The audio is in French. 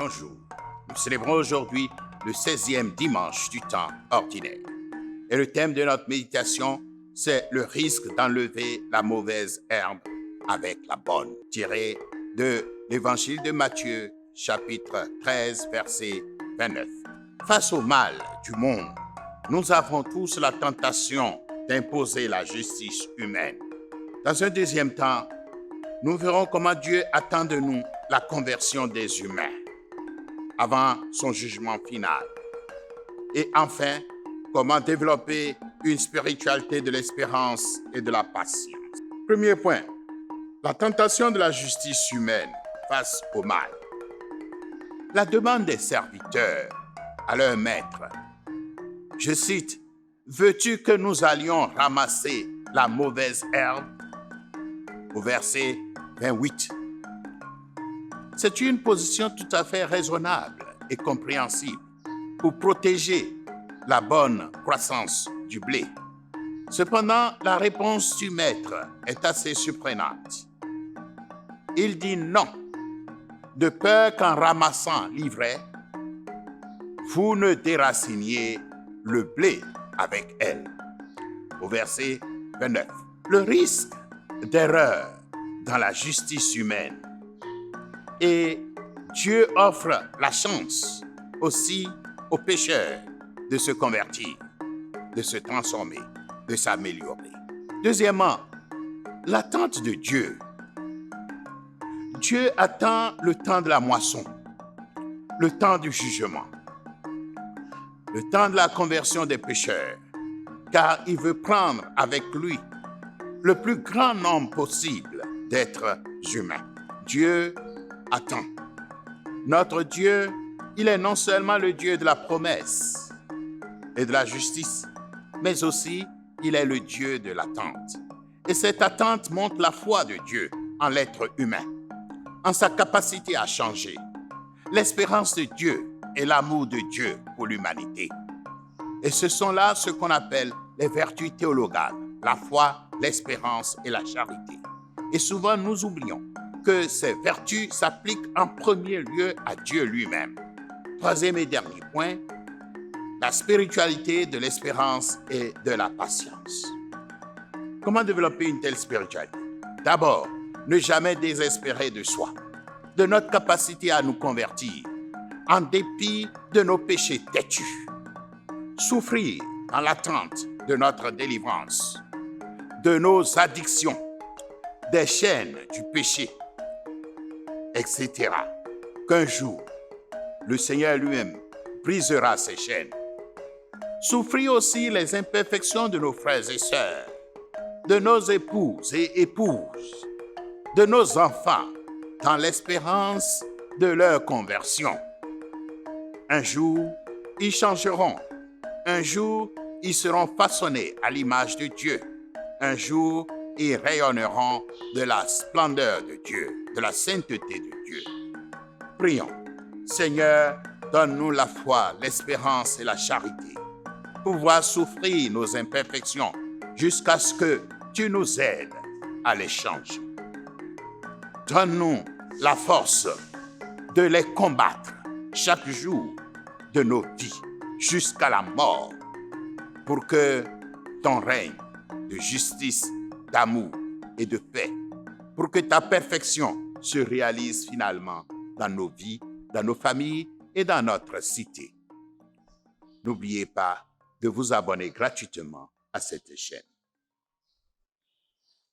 Bonjour. Nous célébrons aujourd'hui le 16e dimanche du temps ordinaire. Et le thème de notre méditation, c'est le risque d'enlever la mauvaise herbe avec la bonne, tiré de l'évangile de Matthieu, chapitre 13, verset 29. Face au mal du monde, nous avons tous la tentation d'imposer la justice humaine. Dans un deuxième temps, nous verrons comment Dieu attend de nous la conversion des humains avant son jugement final. Et enfin, comment développer une spiritualité de l'espérance et de la patience. Premier point, la tentation de la justice humaine face au mal. La demande des serviteurs à leur maître, je cite, « Veux-tu que nous allions ramasser la mauvaise herbe ?» au verset 28. C'est une position tout à fait raisonnable et compréhensible pour protéger la bonne croissance du blé. Cependant, la réponse du maître est assez surprenante. Il dit non, de peur qu'en ramassant l'ivraie, vous ne déraciniez le blé avec elle. Au verset 29. Le risque d'erreur dans la justice humaine. Et Dieu offre la chance aussi aux pécheurs de se convertir, de se transformer, de s'améliorer. Deuxièmement, l'attente de Dieu. Dieu attend le temps de la moisson, le temps du jugement, le temps de la conversion des pécheurs, car il veut prendre avec lui le plus grand nombre possible d'êtres humains. Dieu attend. Notre Dieu, il est non seulement le Dieu de la promesse et de la justice, mais aussi il est le Dieu de l'attente. Et cette attente montre la foi de Dieu en l'être humain, en sa capacité à changer, l'espérance de Dieu et l'amour de Dieu pour l'humanité. Et ce sont là ce qu'on appelle les vertus théologales, la foi, l'espérance et la charité. Et souvent, nous oublions que ces vertus s'appliquent en premier lieu à Dieu lui-même. Troisième et dernier point, la spiritualité de l'espérance et de la patience. Comment développer une telle spiritualité? D'abord, ne jamais désespérer de soi, de notre capacité à nous convertir, en dépit de nos péchés têtus. Souffrir en l'attente de notre délivrance, de nos addictions, des chaînes du péché, etc. Qu'un jour, le Seigneur lui-même brisera ces chaînes. Souffrir aussi les imperfections de nos frères et sœurs, de nos épouses et épouses, de nos enfants, dans l'espérance de leur conversion. Un jour, ils changeront. Un jour, ils seront façonnés à l'image de Dieu. Un jour, ils rayonneront de la splendeur de Dieu, de la sainteté de Dieu. Prions. Seigneur, donne-nous la foi, l'espérance et la charité, pouvoir souffrir nos imperfections jusqu'à ce que tu nous aides à les changer. Donne-nous la force de les combattre chaque jour de nos vies jusqu'à la mort pour que ton règne de justice, d'amour et de paix, pour que ta perfection se réalise finalement dans nos vies, dans nos familles et dans notre cité. N'oubliez pas de vous abonner gratuitement à cette chaîne.